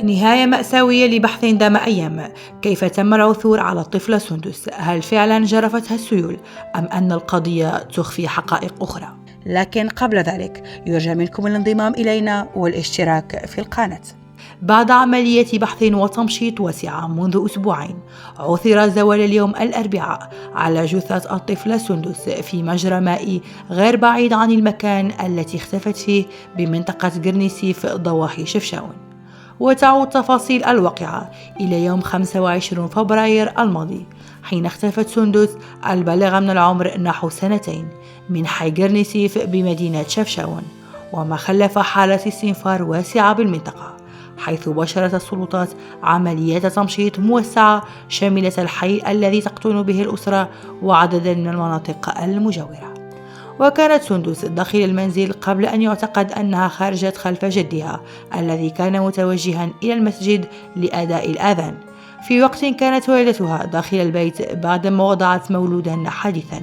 نهاية مأساوية لبحث دام أيام. كيف تم العثور على الطفلة سندس؟ هل فعلا جرفتها السيول أم أن القضية تخفي حقائق أخرى؟ لكن قبل ذلك يرجى منكم الانضمام إلينا والاشتراك في القناة. بعد عملية بحث وتمشيط واسعة منذ أسبوعين، عثر زوال اليوم الأربعاء على جثة الطفلة سندس في مجرى مائي غير بعيد عن المكان التي اختفت فيه بمنطقة قرنيسيف ضواحي شفشاون. وتعود تفاصيل الواقعة إلى يوم 25 فبراير الماضي، حين اختفت سندس البالغة من العمر نحو 2 من حي قرنيسيف بمدينة شفشاون، وما خلف حالة استنفار واسعة بالمنطقة، حيث بشرت السلطات عمليات تمشيط موسعة شملت الحي الذي تقطن به الأسرة وعددا من المناطق المجاورة. وكانت سندس داخل المنزل قبل أن يعتقد أنها خرجت خلف جدها الذي كان متوجها إلى المسجد لأداء الآذان، في وقت كانت والدتها داخل البيت بعدما وضعت مولودا حديثا،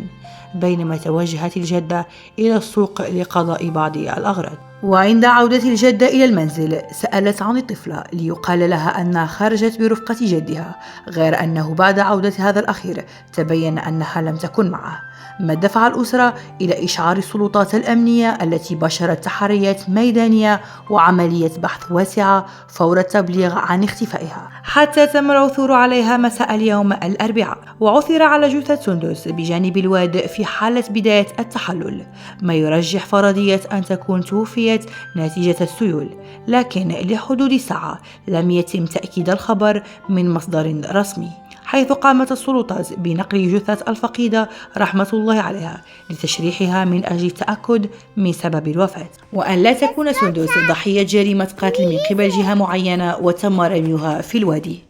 بينما توجهت الجدة إلى السوق لقضاء بعض الأغراض. وعند عودة الجدة إلى المنزل سألت عن الطفلة ليقال لها أنها خرجت برفقة جدها، غير أنه بعد عودة هذا الأخير تبين أنها لم تكن معه، ما دفع الأسرة إلى إشعار السلطات الأمنية التي بشرت تحريات ميدانية وعملية بحث واسعة فور التبليغ عن اختفائها، حتى تم العثور عليها مساء اليوم الأربعاء. وعثر على جثة سندس بجانب الواد في حالة بداية التحلل، ما يرجح فرضية أن تكون توفيت نتيجة السيول، لكن لحدود ساعة لم يتم تأكيد الخبر من مصدر رسمي، حيث قامت السلطات بنقل جثة الفقيدة رحمة الله عليها لتشريحها من أجل التأكد من سبب الوفاة، وأن لا تكون سندس ضحية جريمة قتل من قبل جهة معينة وتم رميها في الوادي.